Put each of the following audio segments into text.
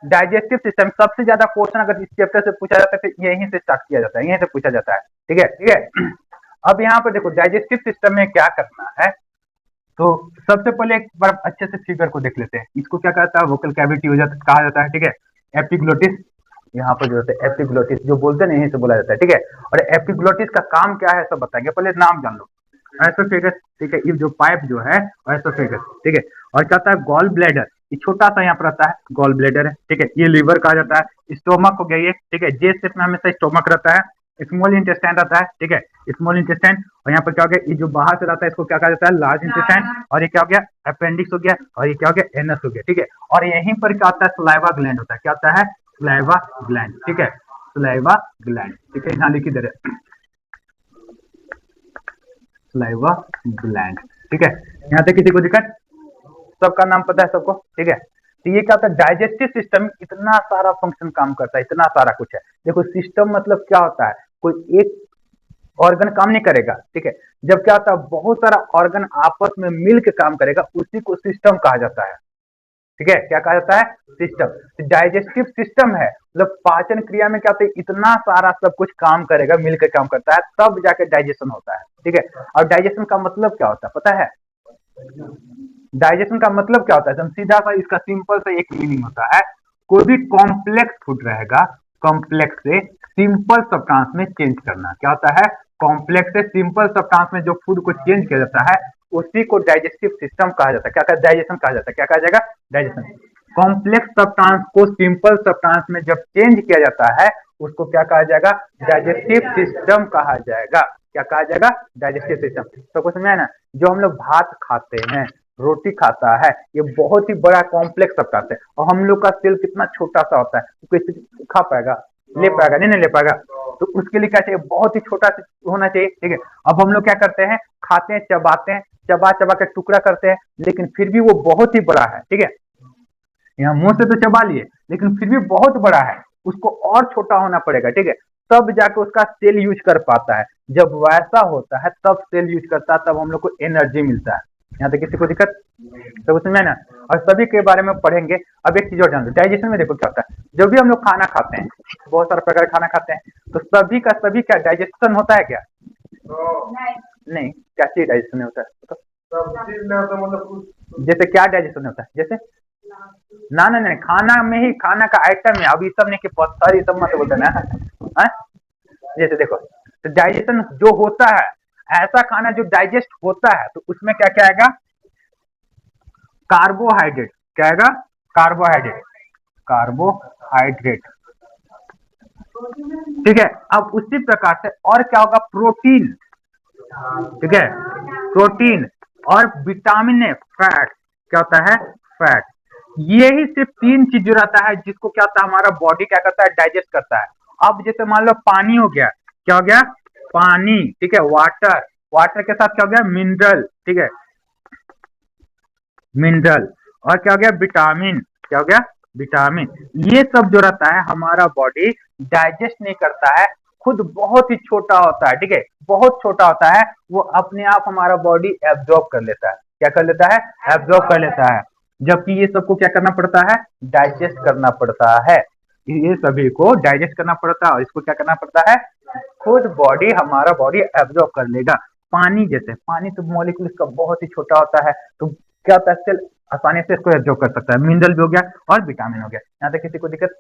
Digestive system सबसे ज्यादा question अगर इस चैप्टर से पूछा जाता है तो यहीं से स्टार्ट किया जाता है, यहीं से पूछा जाता है। ठीक है, ठीक है। अब यहाँ पर देखो डाइजेस्टिव सिस्टम में क्या करना है। तो सबसे पहले एक बार अच्छे से फिगर को देख लेते हैं। इसको क्या कहता है, वोकल कैविटी हो जाता कहा जाता है। ठीक है, एपिग्लोटिस यहाँ पर जो होता है एपिग्लोटिस जो बोलते हैं यहीं से बोला जाता है। ठीक है, और एपिग्लोटिस का काम क्या है सब बताएंगे, पहले नाम जान लो। एसोफेगस, ठीक है, ये जो पाइप जो है एसोफेगस, ठीक है। और क्या होता है गॉल ब्लैडर, ये छोटा सा यहाँ पर आता है गॉल ब्लैडर है। ठीक है, ये लीवर कहा जाता है। स्टोमक हो गया ये, ठीक है, जे शेप में हमेशा स्टोमक रहता है। स्मॉल इंटेस्टाइन रहता है, ठीक है, स्मॉल इंटेस्टाइन। और यहाँ पर क्या हो गया, ये जो बाहर से रहता है इसको क्या कहा जाता है लार्ज इंटेस्टाइन। और ये क्या हो गया अपेंडिक्स हो गया, और ये क्या हो गया एनस हो गया। ठीक है, और यहीं पर क्या होता है सलाइवा ग्लैंड होता है। क्या होता है सलाइवा ग्लैंड, ठीक है, सलाइवा ग्लैंड, ठीक है, यहाँ लिखी दे रहे सलाइवा ग्लैंड। ठीक है, यहाँ तक किसी को दिक्कत, सबका नाम पता है सबको। ठीक है, तो ये क्या होता है डाइजेस्टिव सिस्टम इतना सारा फंक्शन काम करता है, इतना सारा कुछ है। देखो सिस्टम मतलब क्या होता है, कोई एक ऑर्गन काम नहीं करेगा। ठीक है, जब क्या होता है बहुत सारा ऑर्गन आपस में मिलकर काम करेगा उसी को सिस्टम कहा जाता है। ठीक है, क्या कहा जाता है सिस्टम। डाइजेस्टिव सिस्टम है मतलब पाचन क्रिया में क्या होता है इतना सारा सब कुछ काम करेगा, मिलकर काम करता है तब जाके डाइजेशन होता है। ठीक है, और डाइजेशन का मतलब क्या होता है पता है, डाइजेशन का मतलब क्या होता है, एकदम सीधा सा इसका सिंपल सा एक मीनिंग होता है, कोई भी कॉम्प्लेक्स फूड रहेगा कॉम्प्लेक्स से सिंपल सब्सटेंस में चेंज करना। क्या होता है कॉम्प्लेक्स से सिंपल सब्सटेंस में जो फूड को चेंज किया जाता है उसी को डाइजेस्टिव सिस्टम कहा जाता है। क्या कहता है डाइजेशन कहा जाता है, क्या कहा जाएगा डाइजेशन। कॉम्प्लेक्स सब्सटेंस को सिंपल सब्सटेंस में जब चेंज किया जाता है उसको क्या कहा जाएगा डाइजेस्टिव सिस्टम कहा जाएगा। क्या कहा जाएगा डाइजेस्टिव सिस्टम। तो कुछ समझा है ना, जो हम लोग भात खाते हैं रोटी खाता है ये बहुत ही बड़ा कॉम्प्लेक्स सब्सटेंस है, और हम लोग का सेल कितना छोटा सा होता है, तो कैसे खा पाएगा, ले पाएगा नहीं ले पाएगा। तो उसके लिए क्या चाहिए बहुत ही छोटा होना चाहिए। ठीक है, अब हम लोग क्या करते हैं खाते हैं चबाते हैं, चबा चबा के टुकड़ा करते हैं, लेकिन फिर भी वो बहुत ही बड़ा है। ठीक है, यहाँ मुंह से तो चबा लिए लेकिन फिर भी बहुत बड़ा है, उसको और छोटा होना पड़ेगा। ठीक है, तब जाके उसका सेल यूज कर पाता है। जब वैसा होता है तब सेल यूज करता है, तब हम लोग को एनर्जी मिलता है। यहाँ तक किसी को दिक्कत, तो समझे ना, और सभी के बारे में पढ़ेंगे। अब एक चीज और जान लो डाइजेशन में देखो क्या होता है, जब भी हम लोग खाना खाते हैं बहुत सारे प्रकार का खाना खाते हैं तो सभी का सभी क्या डाइजेशन होता है क्या, नहीं क्या चीज डाइजेशन होता है तो? जैसे क्या डाइजेशन होता है, जैसे ना ना नहीं खाना में ही खाना का आइटम है, अब ये सब नहीं कि पत्थर ये सब मत बोलते ना हाँ? जैसे देखो तो डाइजेशन जो होता है ऐसा खाना जो डाइजेस्ट होता है तो उसमें क्या क्या आएगा कार्बोहाइड्रेट, क्या आएगा कार्बोहाइड्रेट, कार्बोहाइड्रेट। ठीक है, अब उसी प्रकार से और क्या होगा प्रोटीन, ठीक है, प्रोटीन और विटामिन ए फैट, क्या होता है फैट। ये ही सिर्फ तीन चीज जो रहता है जिसको क्या होता है हमारा बॉडी क्या करता है डाइजेस्ट करता है। अब जैसे मान लो पानी हो गया, क्या हो गया पानी, ठीक है, वाटर, वाटर के साथ क्या हो गया मिनरल, ठीक है, मिनरल। और क्या हो गया विटामिन, क्या हो गया विटामिन। ये सब जो रहता है हमारा बॉडी डाइजेस्ट नहीं करता है, खुद बहुत ही छोटा होता है। ठीक है, बहुत छोटा होता है, वो अपने आप हमारा बॉडी एब्जॉर्ब कर लेता है। क्या कर लेता है एब्जॉर्ब कर लेता है, जबकि ये सबको क्या करना पड़ता है डाइजेस्ट करना पड़ता है। ये सभी को डाइजेस्ट करना पड़ता है और इसको क्या करना पड़ता है खुद बॉडी हमारा बॉडी एब्जॉर्ब कर लेगा। पानी जैसे पानी तो मॉलिक्यूल इसका बहुत ही छोटा होता है, तो क्या होता है सेल आसानी से इसको एब्जॉर्ब कर सकता है। मिनरल भी हो गया और विटामिन हो गया। यहाँ तक किसी को दिक्कत,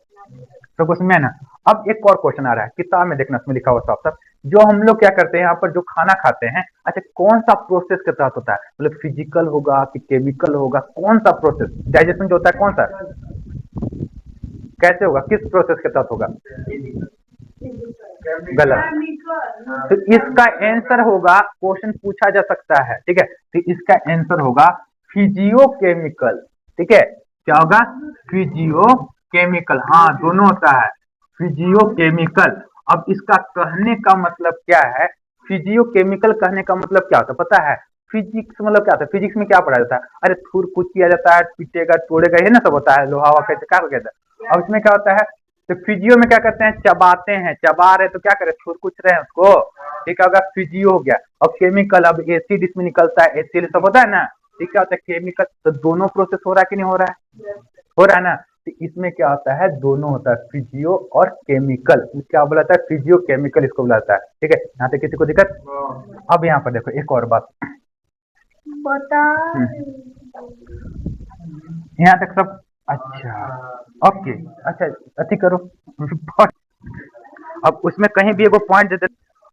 तो कुछ में ना। अब एक और क्वेश्चन आ रहा है किताब में देखना उसमें लिखा हुआ साफ साफ, जो हम लोग क्या करते हैं यहाँ पर जो खाना खाते हैं अच्छा कौन सा प्रोसेस के तहत होता है, मतलब फिजिकल होगा कि केमिकल होगा, कौन सा प्रोसेस डाइजेशन जो होता है कौन सा कैसे होगा किस प्रोसेस के तहत होगा, गलत। तो इसका आंसर होगा क्वेश्चन पूछा जा सकता है। ठीक है, तो इसका आंसर होगा फिजियोकेमिकल। ठीक है, क्या होगा फिजियोकेमिकल, हाँ दोनों होता है फिजियोकेमिकल। अब इसका कहने का मतलब क्या है, फिजियोकेमिकल कहने का मतलब क्या होता है पता है, फिजिक्स मतलब क्या होता है, फिजिक्स में क्या पढ़ा जाता है, अरे थूर कुछ किया जाता है पीटेगा तोड़ेगा ये ना सब होता है, लोहा कैसे क्या कहता है। अब इसमें क्या होता है तो फिजियो में क्या करते हैं चबाते हैं, चबा रहे तो क्या करें छुर कुछ रहे हैं उसको, ठीक है होगा फिजियो हो गया। अब केमिकल अब एसिड इसमें निकलता है, एसिड सब होता है ना, ठीक है होता है केमिकल। तो दोनों प्रोसेस हो रहा है कि नहीं हो रहा है, हो रहा है ना। तो इसमें क्या होता है, दोनों होता है, फिजियो और केमिकल। क्या बुलाता है, फिजियो केमिकल इसको बुलाता है। ठीक है, यहाँ तक किसी को दिक्कत? अब यहाँ पर देखो एक और बात बता, यहाँ तक सब अच्छा, ओके, अच्छा अति करो। अब उसमें कहीं भी एगो पॉइंट देते।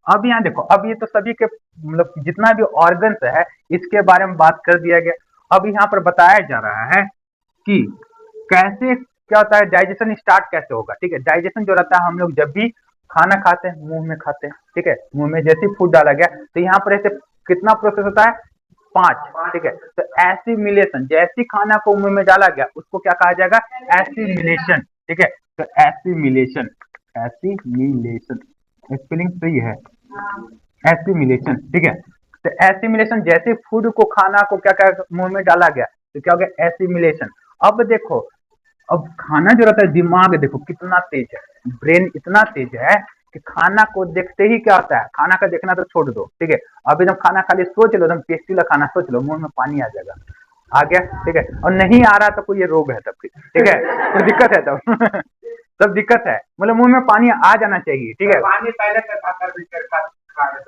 अब यहाँ देखो, अब ये तो सभी के मतलब जितना भी ऑर्गन्स है इसके बारे में बात कर दिया गया। अब यहाँ पर बताया जा रहा है कि कैसे क्या होता है, डाइजेशन स्टार्ट कैसे होगा। ठीक है, डाइजेशन जो रहता है, हम लोग जब भी खाना खाते हैं मुंह में खाते हैं। ठीक है, मुंह में जैसे फूड डाला गया तो यहाँ पर ऐसे कितना प्रोसेस होता है, 5। ठीक है, तो एसिमिलेशन, जैसे खाना को मुंह में डाला गया उसको क्या कहा जाएगा, एसिमिलेशन। ठीक है, तो एसिमिलेशन, एसिमिलेशन स्पेलिंग सही है, एसिमिलेशन। ठीक है, तो एसिमिलेशन जैसे फूड को, खाना को क्या क्या मुंह में डाला गया तो क्या हो गया, एसिमिलेशन। अब देखो, अब खाना जो रहता है, दिमाग देखो कितना तेज है, ब्रेन इतना तेज है कि खाना को देखते ही क्या होता है, खाना का देखना तो छोड़ दो। ठीक है, अब एकदम खाना खाली सोच लो, एकदम टेस्टी लगा खाना सोच लो, मुंह में पानी आ जाएगा, आ गया। ठीक है, और नहीं आ रहा तो कोई ये रोग है तब फिर। ठीक है, कोई दिक्कत है तब सब दिक्कत है, मतलब मुंह में पानी आ जाना चाहिए। ठीक है, पानी पहले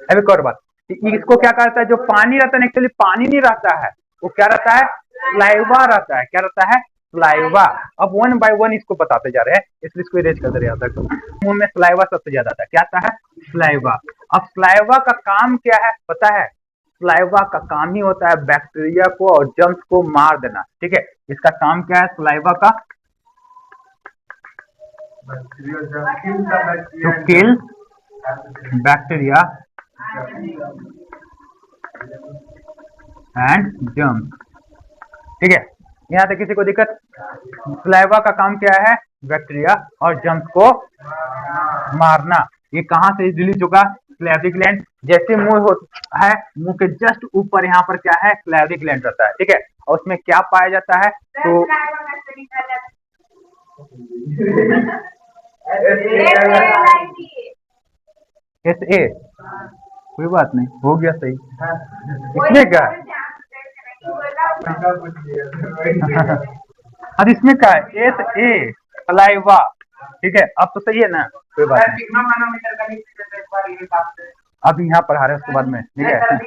अभी एक और बात, इसको क्या कहता है, जो पानी रहता है एक्चुअली पानी नहीं रहता है, वो क्या रहता है, स्लाइवा रहता है। क्या रहता है, स्लाइवा। अब वन बाय वन इसको बताते जा रहे हैं, इसलिए इसको इरेज कर दे रहे हैं। मुंह में स्लाइवा सबसे ज्यादा आता है, क्या आता है, स्लाइवा। अब स्लाइवा का काम क्या है पता है, स्लाइवा का काम ही होता है बैक्टीरिया को और जर्म्स को मार देना। ठीक है, इसका काम क्या है स्लाइवा का, to kill bacteria and germs. ठीक है, यहाँ तक किसी को दिक्कत? स्लाइवा का काम क्या है, बैक्टीरिया और जर्म्स को मारना। ये कहाँ से रिलीज होगा, स्लाइविक ग्लैंड। जैसे मुंह है, मुंह के जस्ट ऊपर यहाँ पर क्या है, स्लाइविक ग्लैंड रहता है। ठीक है, और उसमें क्या पाया जाता है, तो एस ए, कोई बात नहीं, हो गया सही। इसमें क्या है अब इसमें क्या है, एस ए सलाइवा। ठीक है, अब तो सही है ना, कोई बात नहीं। अब यहाँ पढ़ा रहे हैं उसके बाद में। ठीक है,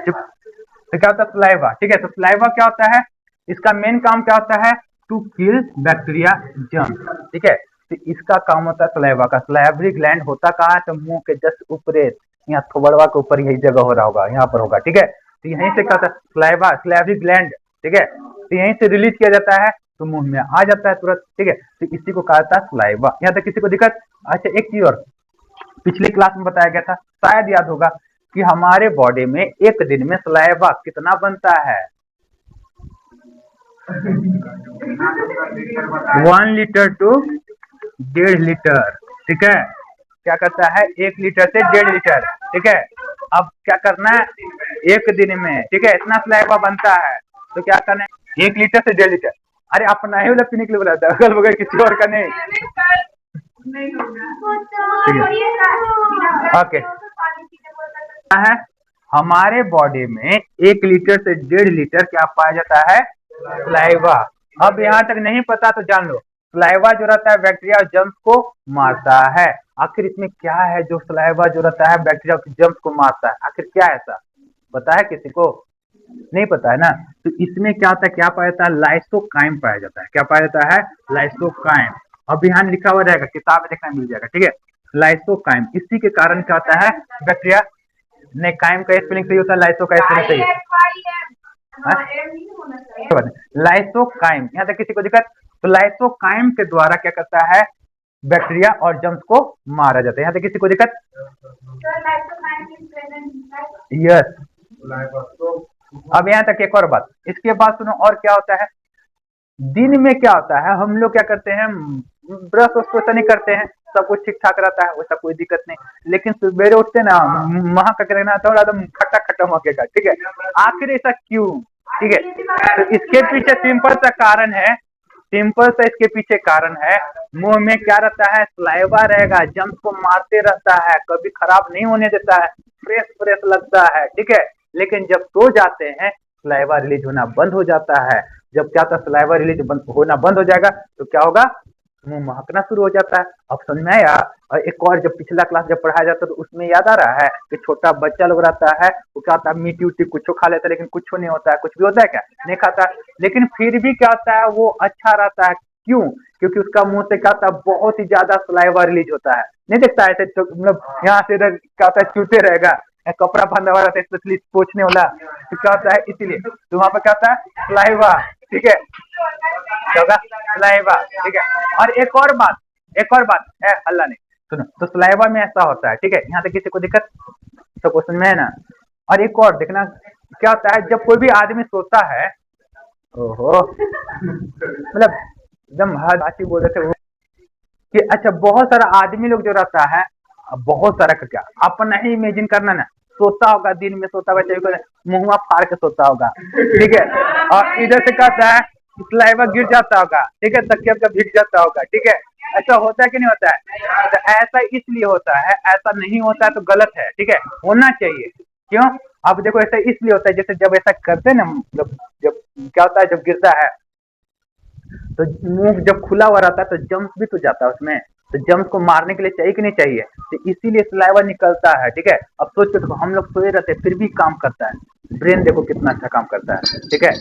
तो क्या होता है सलाइवा। ठीक है, तो सलाइवा क्या होता है, इसका मेन काम क्या होता है, टू किल बैक्टीरिया जर्म। ठीक है, तो इसका काम होता है सलाइवा का। सलाइवरी ग्लैंड होता कहाँ है, तो मुंह के जस्ट ऊपर, यहाँ थोबड़वा के ऊपर यही जगह हो रहा होगा, यहाँ पर होगा। ठीक है, तो यहीं से क्या होता है सलाइवा, सलाइवरी ग्लैंड। ठीक है, तो यहीं से रिलीज किया जाता है तो मुंह में आ जाता है तुरंत। ठीक है, तो इसी को कहा जाता है सलाइवा। यहाँ तक किसी को दिक्कत? अच्छा एक चीज और, पिछले क्लास में बताया गया था, शायद याद होगा, कि हमारे बॉडी में एक दिन में सलाइवा कितना बनता है, 1 लीटर टू 1.5 लीटर। ठीक है, क्या करता है, 1 लीटर से 1.5 लीटर। ठीक है, अब क्या करना है, एक दिन में, ठीक है, इतना सलाइवा बनता है, तो क्या करना है, 1 लीटर से 1.5 लीटर। अरे अपना ही वाला पीने के लिए बुलाता है, अगल बगल किसी और का नहीं। ओके, है हमारे बॉडी में 1 लीटर से 1.5 लीटर क्या पाया जाता है, सलाइवा। अब यहाँ तक नहीं पता तो जान लो, सलाइवा जो रहता है बैक्टीरिया और जर्म्स को मारता है। आखिर इसमें क्या है जो सलाइवा जो रहता है बैक्टीरिया और जर्म्स को मारता है, आखिर क्या है ऐसा, पता है किसी को? नहीं पता है ना, तो इसमें क्या होता है, क्या पाया जाता है, लाइसोकाइम पाया जाता है। क्या पाया जाता है, लाइसोकाइम। अब यहाँ लिखा हुआ रहेगा, किताब में देखना मिल जाएगा। ठीक है, लाइसोकाइम, इसी के कारण क्या होता है, बैक्टीरिया नहीं, काइम का स्पेलिंग सही होता है, लाइसो का स्पेलिंग सही है, लाइसोकाइम। यहाँ तक किसी को दिक्कत? तो लाइसोकाइम के द्वारा क्या करता है, बैक्टीरिया और जर्म्स को मारा जाता है। यहाँ तक किसी को दिक्कत? यस। अब यहाँ तक एक और बात, इसके बाद सुनो और क्या होता है, दिन में क्या होता है, हम लोग क्या करते हैं, ब्रश वश नहीं करते हैं, सब कुछ ठीक ठाक रहता है, वैसा कोई दिक्कत नहीं। लेकिन सवेरे उठते ना, वहां का रहना थोड़ा एकदम खट्टा खट्टा मकेगा। ठीक है, आखिर ऐसा क्यों? ठीक है, तो इसके पीछे सिंपल सा कारण है, सिंपल सा इसके पीछे कारण है, मुंह में क्या रहता है, सलाइवा रहेगा, जर्म्स को मारते रहता है, कभी खराब नहीं होने देता है, फ्रेश फ्रेश लगता है। ठीक है, लेकिन जब सो जाते हैं सलाइवा रिलीज होना बंद हो जाता है। जब क्या होता है सलाइवा रिलीज होना बंद हो जाएगा तो क्या होगा, मुंह महकना शुरू हो जाता है। अब समझ में आया। और एक और जब पिछला क्लास जब पढ़ाया जाता है तो उसमें याद आ रहा है कि छोटा बच्चा लोग रहता है वो क्या होता है मीठी उठी कुछ खा लेता है लेकिन कुछ नहीं होता है, कुछ भी होता है क्या, नहीं खाता है, लेकिन फिर भी क्या होता है वो अच्छा रहता है। क्यों? क्योंकि उसका मुंह से क्या होता है बहुत ही ज्यादा सलाइवा रिलीज होता है। नहीं देखता है ऐसे तो मतलब यहाँ से इधर क्या होता है चूते रहेगा, कपड़ा बांधा हुआ रहता है स्पेशली पोछने वाला, तो क्या होता है इसीलिए तो वहां पर क्या होता है सलाइवा। ठीक है, क्या होगा सलाइवा। ठीक है, और एक और बात है अल्लाह ने सुनो, तो सलाइवा में ऐसा होता है। ठीक है, यहाँ तक किसी को दिक्कत, तो क्वेश्चन में है ना। और एक और देखना क्या होता है जब कोई भी आदमी सोता है, ओहो मतलब एकदम हाथी बोल रहे थे वो कि अच्छा बहुत सारा आदमी लोग जो रहता है, बहुत सारा का क्या अपना ही इमेजिन करना ना, सोता होगा दिन में सोता हुआ चाहिए मुंह फाड़ के सोता होगा। ठीक है, और इधर से कहता है सलाइवा गिर जाता होगा, ठीक है, तकिया का भीग जाता होगा। ठीक है, ऐसा होता है कि नहीं होता है? तो ऐसा इसलिए होता है, ऐसा नहीं होता है तो गलत है। ठीक है, होना चाहिए। क्यों? अब देखो ऐसा इसलिए होता है जैसे जब ऐसा करते हैं ना, जब जब क्या होता है जब गिरता है तो मुंह जब खुला हुआ रहता है तो जम्स भी तो जाता है उसमें, तो जम्स को मारने के लिए चाहिए कि नहीं चाहिए, तो इसीलिए सलाइवा निकलता है। ठीक है, अब सोच के देखो हम लोग सोए रहते हैं फिर भी काम करता है ब्रेन, देखो कितना अच्छा काम करता है। ठीक है,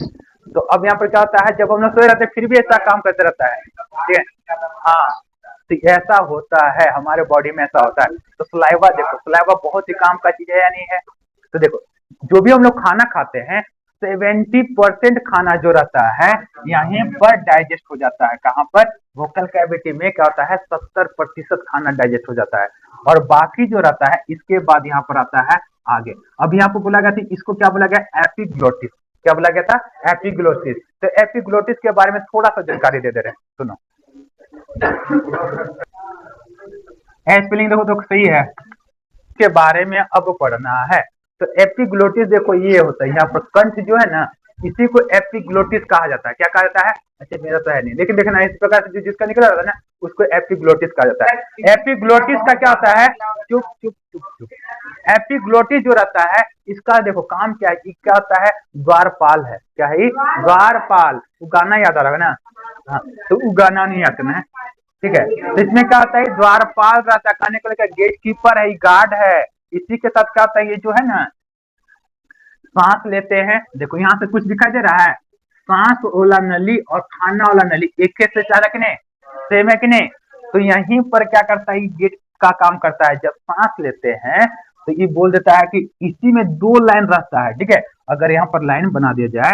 तो अब यहाँ पर क्या होता है जब हम लोग सोए रहते हैं फिर भी ऐसा काम करते रहता है। ठीक है, हाँ, तो ऐसा होता है हमारे बॉडी में, ऐसा होता है। तो सलाइवा देखो, सलाइवा बहुत ही काम का चीज है या नहीं है? तो देखो जो भी हम लोग खाना खाते हैं 70% खाना जो रहता है यहीं पर डाइजेस्ट हो जाता है। कहाँ पर? वोकल कैविटी में क्या होता है 70% खाना डाइजेस्ट हो जाता है, और बाकी जो रहता है इसके बाद यहाँ पर आता है आगे। अब यहाँ पर बोला गया था इसको क्या बोला गया, एपिग्लोटिस। क्या बोला गया था? एपिग्लोटिस। तो एपिग्लोटिस के बारे में थोड़ा सा जानकारी दे दे रहे हैं, सुनो। स्पेलिंग देखो तो सही है, के बारे में अब पढ़ना है। तो एपिग्लोटिस देखो ये होता है, यहाँ पर कंठ जो है ना इसी को एपिग्लोटिस कहा जाता है। क्या कहा जाता है? अच्छा मेरा तो है नहीं, लेकिन देखना इस प्रकार से जिसका निकला रहता है ना उसको एपिग्लोटिस कहा जाता है। एपिग्लोटिस का क्या होता है, चुप चुप चुप चुप, एपिग्लोटिस जो रहता है इसका देखो काम क्या है, क्या होता है द्वारपाल है। क्या है? द्वारपाल। वो गाना याद आ रहा है ना, हाँ, तो वो गाना नहीं आता है। ठीक है, तो इसमें क्या होता है द्वारपाल रहता है, खाने को लेकर गेट कीपर है, गार्ड है। इसी के साथ क्या होता है ये जो है ना सांस लेते हैं, देखो यहाँ से कुछ दिखाई दे रहा है, सांस वाला नली और खाना वाला नली एक से चार है कि नहीं, सेम है कि नहीं? तो यहीं पर क्या करता है गेट का काम करता है। जब सांस लेते हैं तो ये बोल देता है कि इसी में दो लाइन रहता है। ठीक है, अगर यहाँ पर लाइन बना दिया जाए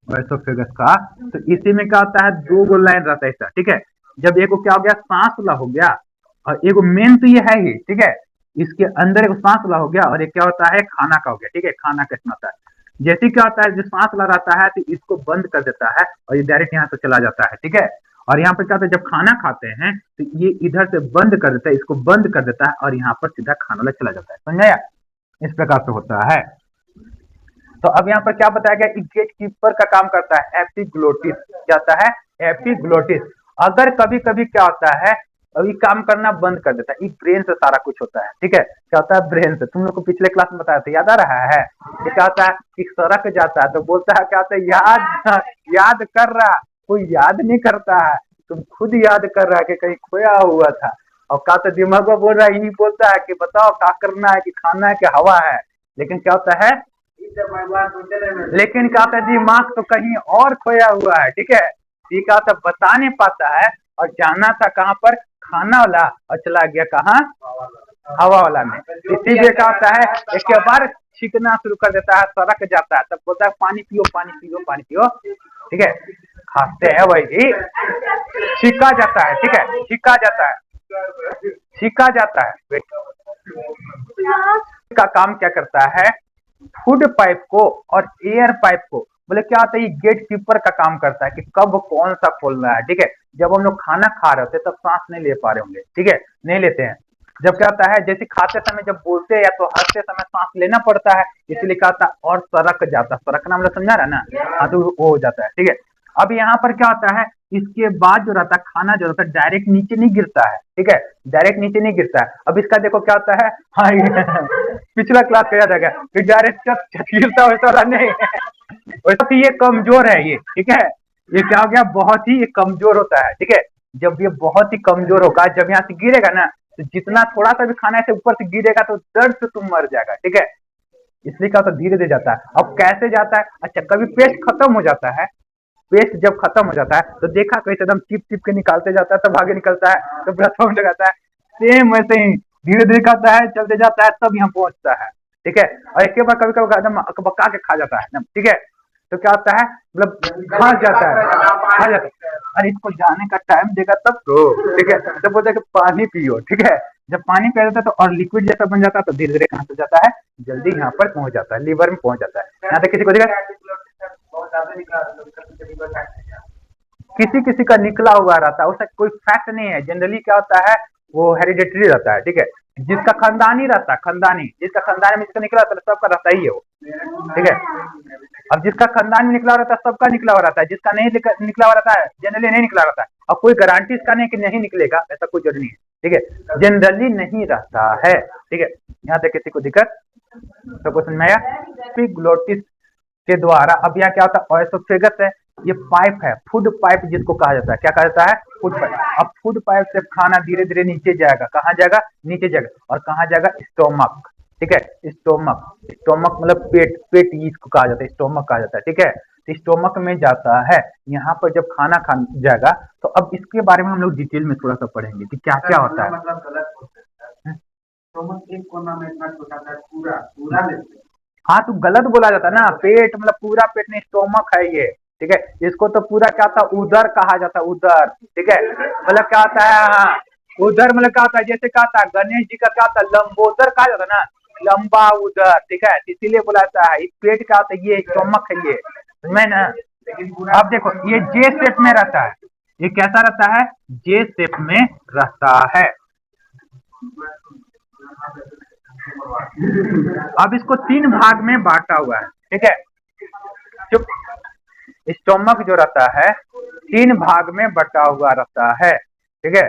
ऑइसोफेगस का, तो इसी में क्या होता है दो गो लाइन रहता है ऐसा। ठीक है, जब एक क्या हो गया सांस वाला हो गया, और एक मेन तो ये है ही। ठीक है, इसके अंदर एक सांस वाला हो गया और एक क्या होता है खाना का हो गया। ठीक है, खाना कैसे होता है, जैसे क्या होता है जो सांस वाला रहता है तो इसको बंद कर देता है और ये डायरेक्ट यहाँ से चला जाता है। ठीक है, और यहाँ पे क्या होता है जब खाना खाते हैं तो ये इधर से बंद कर देता है, इसको बंद कर देता है और यहाँ पर सीधा खाना वाला चला जाता है। समझाया? इस प्रकार से होता है। तो अब यहाँ पर क्या बताया गया, गेट कीपर का काम करता है एपिग्लोटिस। क्या होता है? एपिग्लोटिस। अगर कभी कभी क्या होता है अभी काम करना बंद कर देता है, ब्रेन से सारा कुछ होता है। ठीक है, क्या होता है ब्रेन से, तुम लोग को पिछले क्लास में बताया था, याद आ रहा है कि क्या होता है कि सड़क जाता है तो बोलता है क्या होता है याद याद कर रहा, कोई याद नहीं करता है, तुम खुद याद कर रहा है कि कहीं खोया हुआ था, और क्या होता है दिमाग में बोल रहा है, यही बोलता है कि बताओ क्या करना है, कि खाना है कि हवा है। लेकिन क्या होता है, लेकिन क्या होता है दिमाग तो कहीं और खोया हुआ है। ठीक है, ठीक है, तो बता नहीं पाता है, और जाना था कहाँ पर खाना वाला और चला गया कहाँ हवा वाला में। इसीलिए क्या होता है एक बार छींकना शुरू कर देता है, सड़क जाता है तब बोलता है पानी पियो पानी पियो पानी पियो। ठीक है, खाते हैं वही छीका जाता है। ठीक है, छीका जाता है, छीका जाता है का काम क्या करता है, फूड पाइप को और एयर पाइप को, बोले क्या होता है ये गेट कीपर का काम करता है कि कब कौन सा खोलना है। ठीक है, जब हम लोग खाना खा रहे होते तब सांस नहीं ले पा रहे होंगे। ठीक है, नहीं लेते हैं। जब क्या होता है जैसे खाते समय जब बोलते हैं या तो हंसते समय सांस लेना पड़ता है, इसलिए क्या होता है और सरक जाता है, सरकना मतलब समझा रहा ना, हाँ तो वो हो जाता है। ठीक है, अब यहाँ पर क्या होता है इसके बाद जो रहता है खाना जो रहता है डायरेक्ट नीचे नहीं गिरता है। ठीक है, डायरेक्ट नीचे नहीं गिरता है। अब इसका देखो क्या होता है, हाँ पिछला क्लास का याद आ गया, फिर डायरेक्ट गिरता वैसा वाला नहीं वैसे तो ये कमजोर है ये, ठीक है। ये क्या हो गया, बहुत ही ये कमजोर होता है, ठीक है। जब ये बहुत ही कमजोर होगा, जब यहाँ से गिरेगा ना, तो जितना थोड़ा सा भी खाना ऐसे ऊपर से गिरेगा तो दर्द से तुम मर जाएगा, ठीक है। इसलिए क्या होता है, धीरे धीरे जाता है। अब कैसे जाता है, अच्छा कभी पेस्ट खत्म हो जाता है, पेस्ट जब खत्म हो जाता है तो देखा कैसे एकदम चिप चिप के निकालते जाता है, तब आगे निकलता है, तो पूरा साउंड लगाता है। सेम वैसे ही धीरे धीरे करता है, चलते जाता है, तब यहाँ पहुंचता है, ठीक है। और एक बार कभी कभी एकदम अकबका के खा जाता है एकदम, ठीक है। तो क्या होता है, मतलब फंस जाता है, फंस जाता है। अरे इसको जाने का टाइम देगा तब तो, ठीक है। तो बोलते हैं कि पानी पियो, ठीक है। जब पानी पिया जाता है तो और लिक्विड जैसा बन जाता है, तो धीरे धीरे कहाँ से जाता है, जल्दी यहाँ पर पहुंच जाता है, लीवर में पहुंच जाता है। यहाँ तक किसी को दिखा, किसी किसी का निकला हुआ रहता है, उसका कोई फैक्ट नहीं है। जनरली क्या होता है, वो हेरिडेटरी रहता है, ठीक है। जिसका खानदानी रहता है, खानदानी, जिसका खानदान में जिसका निकला रहता है सबका रहता ही है वो, ठीक है। अब जिसका खानदान में निकला हुआ रहता है सबका निकला हुआ रहता है, जिसका नहीं निकला हुआ रहता है जनरली नहीं निकला रहता है। और कोई गारंटी इसका नहीं कि नहीं निकलेगा, ऐसा कोई जरूरी नहीं है, ठीक है। जनरली नहीं रहता है, ठीक है। यहाँ तक किसी को दिक्कत, सबको समझ में आया। ग्लोटिस के द्वारा, अब यहाँ क्या होता है, ऑयसोफेगस है, ये पाइप है, फूड पाइप जिसको कहा जाता है, क्या कहा जाता है, फूड पाइप। अब फूड पाइप से खाना धीरे धीरे नीचे जाएगा, कहाँ जाएगा, नीचे जाएगा, और कहाँ जाएगा, स्टोमक, ठीक है। स्टोमक, स्टोमक मतलब पेट, पेट इसको कहा जाता है, स्टोमक कहा जाता है, ठीक है। तो स्टोमक में जाता है। यहाँ पर जब खाना खा जाएगा, तो अब इसके बारे में हम लोग डिटेल में थोड़ा सा पढ़ेंगे कि क्या क्या होता है। मतलब गलत, स्टोमक एक कोना में इतना छोटा था, पूरा पूरा लेते, हाँ तो गलत बोला जाता है ना, पेट मतलब पूरा पेट नहीं, स्टोमक है ये, ठीक है। इसको तो पूरा क्या था, उदर कहा जाता है, उदर, ठीक है। मतलब क्या होता है, हाँ उदर मतलब क्या होता है, जैसे क्या होता है गणेश जी का क्या होता है, लंबोदर कहा जाता है ना, लंबा उदर, ठीक है। इसीलिए बोला जाता है, पेट क्या होता है, ये स्टोमक है ये, समझ ना। अब देखो ये जे शेप में रहता है, ये कैसा रहता है, जे शेप में रहता है। अब इसको तीन भाग में बांटा हुआ है, ठीक है। चुप, स्टोमक जो रहता है तीन भाग में बटा हुआ रहता है, ठीक है।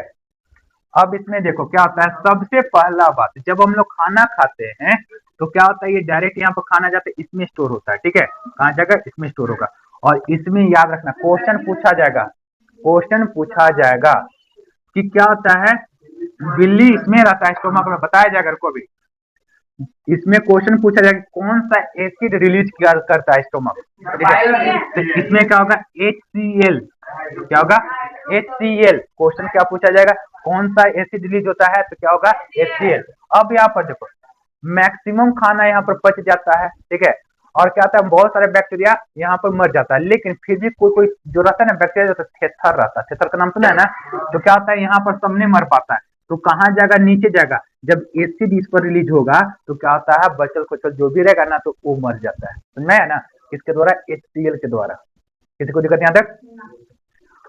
अब इसमें देखो क्या होता है, सबसे पहला बात, जब हम लोग खाना खाते हैं तो क्या होता है, ये डायरेक्ट यहाँ पर खाना जाता है, इसमें स्टोर होता है, ठीक है। कहाँ जाएगा, इसमें स्टोर होगा। और इसमें याद रखना, क्वेश्चन पूछा जाएगा, क्वेश्चन पूछा जाएगा कि क्या होता है, बिल्ली इसमें रहता है, स्टोमक में, बताया जाएगा को भी। इसमें क्वेश्चन पूछा जाएगा कौन सा एसिड रिलीज करता है स्टोमक, ठीक है। तो इसमें क्या होगा, HCl, क्या होगा, HCl। क्वेश्चन क्या पूछा जाएगा, कौन सा एसिड रिलीज होता है, तो क्या होगा, HCl। अब यहाँ पर देखो, मैक्सिमम खाना यहाँ पर पच जाता है, ठीक है। और क्या होता है, बहुत सारे बैक्टीरिया यहाँ पर मर जाता है, लेकिन फिर भी कोई कोई जो रहता है ना बैक्टीरिया, जो थेथर रहता है, थेथर का नाम सुना है ना। तो क्या होता है, यहाँ पर सब नहीं मर पाता है, तो कहाँ जाएगा, नीचे जाएगा। जब एसिड इस पर रिलीज होगा तो क्या होता है, बचल खुचल जो भी रहेगा ना, तो वो मर जाता है, समझ में आया ना। किसके द्वारा, HCl के द्वारा। किसी को दिक्कत यहाँ तक।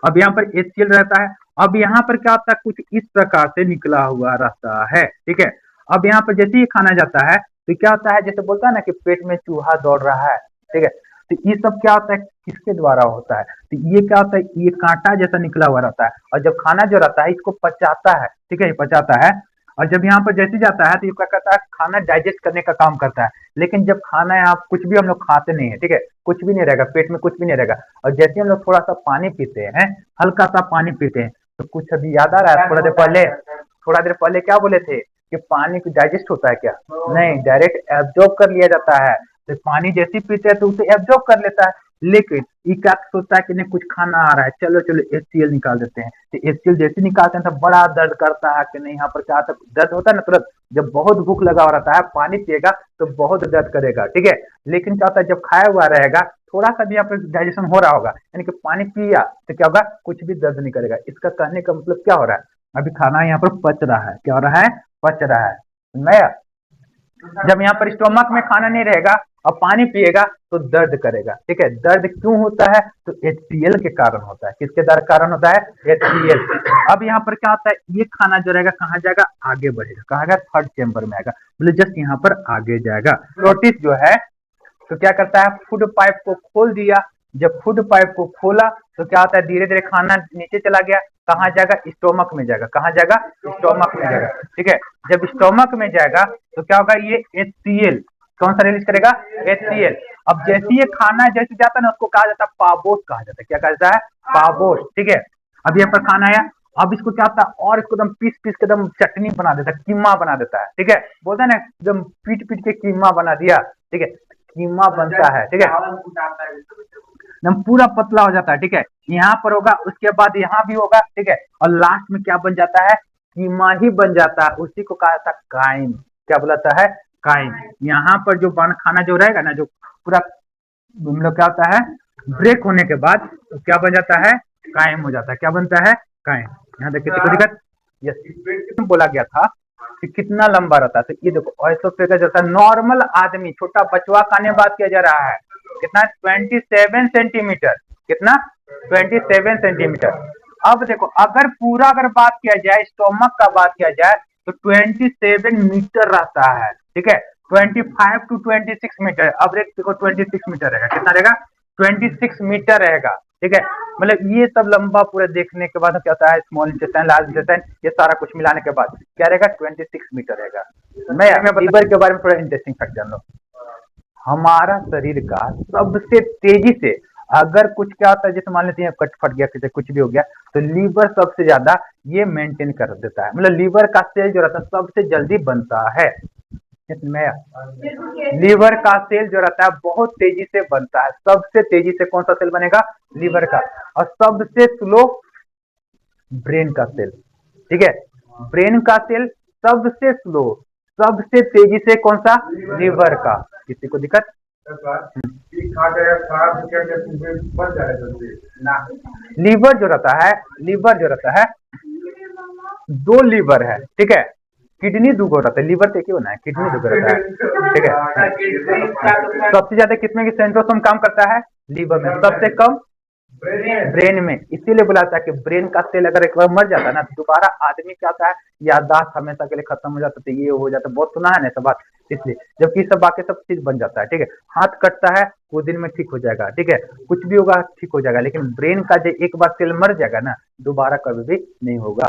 अब यहाँ पर HCl रहता है। अब यहाँ पर क्या होता है, कुछ इस प्रकार से निकला हुआ रहता है, ठीक है। अब यहाँ पर जैसे ही खाना जाता है तो क्या होता है, जैसे बोलता है ना कि पेट में चूहा दौड़ रहा है, ठीक है। तो ये सब क्या होता है, किसके द्वारा होता है, तो ये क्या होता है, ये कांटा जैसा निकला हुआ रहता है। और जब खाना जो रहता है इसको पचाता है, ठीक है, ये पचाता है। और जब यहाँ पर जैसे जाता है तो ये क्या करता है, खाना डाइजेस्ट करने का काम करता है। लेकिन जब खाना यहाँ कुछ भी हम लोग खाते नहीं है, ठीक है, कुछ भी नहीं रहेगा पेट में, कुछ भी नहीं रहेगा। और जैसे हम लोग थोड़ा सा पानी पीते हैं, हल्का सा पानी पीते हैं, तो कुछ अभी याद आ रहा है, थोड़ा देर पहले क्या बोले थे कि पानी को डाइजेस्ट होता है क्या, नहीं, डायरेक्ट एब्जॉर्ब कर लिया जाता है। तो पानी जैसे पीते हैं तो उसे एब्जॉर्ब कर लेता है। लेकिन ये क्या सोचता है कि नहीं कुछ खाना आ रहा है, चलो चलो HCl निकाल देते हैं। तो HCl जैसे निकालते हैं तो बड़ा दर्द करता है कि नहीं, यहाँ पर क्या दर्द होता है ना तुरंत। जब बहुत भूख लगा हुआ रहता है, पानी पिएगा तो बहुत दर्द करेगा, ठीक है। लेकिन क्या होता है, जब खाया हुआ रहेगा, थोड़ा सा भी यहाँ पर डाइजेशन हो रहा होगा, यानी कि पानी पिया तो क्या होगा, कुछ भी दर्द नहीं करेगा। इसका कहने का मतलब क्या हो रहा है, अभी खाना यहाँ पर पच रहा है, क्या हो रहा है, पच रहा है, नया। जब यहाँ पर स्टोमक में खाना नहीं रहेगा और पानी पिएगा तो दर्द करेगा, ठीक है। दर्द क्यों होता है, तो HCl के कारण होता है। किसके कारण होता है, HCl। अब यहाँ पर क्या होता है, ये खाना जो रहेगा कहाँ जाएगा, आगे बढ़ेगा, कहाँ जाएगा, थर्ड चेम्बर में आएगा, मतलब जस्ट यहाँ पर आगे जाएगा। प्रोटिस जो है तो क्या करता है, फूड पाइप को खोल दिया। जब फूड पाइप को खोला तो क्या होता है, धीरे धीरे खाना नीचे चला गया, कहाँ जाएगा, स्टोमक में जाएगा, कहाँ जाएगा, स्टोमक में जाएगा, ठीक है। जब स्टोमक में जाएगा तो क्या होगा, ये HCl कौन सा रिलीज करेगा, HCl। अब जैसे ये खाना जैसे जाता है ना, उसको कहा जाता है पाबोस कहा जाता है। क्या कहा जाता है? पाबोस। ठीक है, अब यहाँ पर खाना आया, अब इसको क्या होता है, और इसको एकदम पीस पीस के एकदम चटनी बना देता है, कीमा बना देता है। ठीक है, बोलता है ना एकदम पीट पीट के कीमा बना दिया। ठीक है, कीमा बनता है। ठीक है, एकदम पूरा पतला हो जाता है। ठीक है, यहाँ पर होगा, उसके बाद यहाँ भी होगा। ठीक है, और लास्ट में क्या बन जाता है? कीमा ही बन जाता है। उसी को कहा जाता है काइम। क्या बुलाता है? काइम। यहाँ पर जो बन खाना जो रहेगा ना, जो पूरा मतलब क्या होता है, ब्रेक होने के बाद तो क्या बन जाता है? कायम हो जाता है। क्या बनता है? कायम। यहाँ देखिए किसी को दिक्कत? यस, बोला गया था कि कितना लंबा रहता है, तो ये देखो ऐसा फिगर जैसा नॉर्मल आदमी छोटा बचवा का ने बात किया जा रहा है। कितना? 27 सेंटीमीटर। कितना? 27 सेंटीमीटर। अब देखो अगर पूरा अगर बात किया जाए, स्टोमक का बात किया जाए, तो 27 मीटर रहता है। ठीक है, 25 to 26 मीटर। अब देखो 26 मीटर रहेगा। कितना रहेगा? 26 मीटर रहेगा। ठीक है, मतलब ये सब लंबा पूरा देखने के बाद क्या होता है, स्मॉल इंटेस्टाइन, लार्ज इंटेस्टाइन, ये सारा कुछ मिलाने के बाद क्या रहेगा? 26 मीटर रहेगा। मैं लीवर के बारे में थोड़ा इंटरेस्टिंग फैक्ट जान लो। हमारा शरीर का सबसे तेजी से अगर कुछ क्या होता है, जैसे मान लेते हैं कट फट गया, किसी कुछ भी हो गया, तो लीवर सबसे ज्यादा ये मेंटेन कर देता है। मतलब लीवर का सेल जो रहता है सबसे जल्दी बनता है। इसमें लीवर का सेल जो रहता है बहुत तेजी से बनता है। सबसे तेजी से कौन सा सेल बनेगा? लीवर का। और सबसे स्लो ब्रेन का सेल। ठीक है, ब्रेन का सेल सबसे स्लो, सबसे तेजी से कौन सा? लीवर का। किसी को दिक्कत? लीवर जो रहता है, लीवर जो रहता है, दो लीवर है। ठीक है, किडनी दूगो रहता है, लीवर तो एक ही होना है, किडनी दूगो रहता है। ठीक है, सबसे ज्यादा किसमें की सेंट्रोसोम काम करता है? लीवर में। सबसे कम ब्रेन में। इसीलिए बुलाता है कि ब्रेन का सेल अगर एक बार मर जाता है ना, दोबारा आदमी क्या होता है, याददाश्त हमेशा के लिए खत्म हो जाता है, तो ये हो जाता है। बहुत सुना है ना सब बात, इसलिए जबकि सब बाकी सब चीज बन जाता है। ठीक है, हाथ कटता है वो दिन में ठीक हो जाएगा। ठीक है, कुछ भी होगा ठीक हो जाएगा, लेकिन ब्रेन का जो एक बार सेल मर जाएगा ना, दोबारा कभी भी नहीं होगा।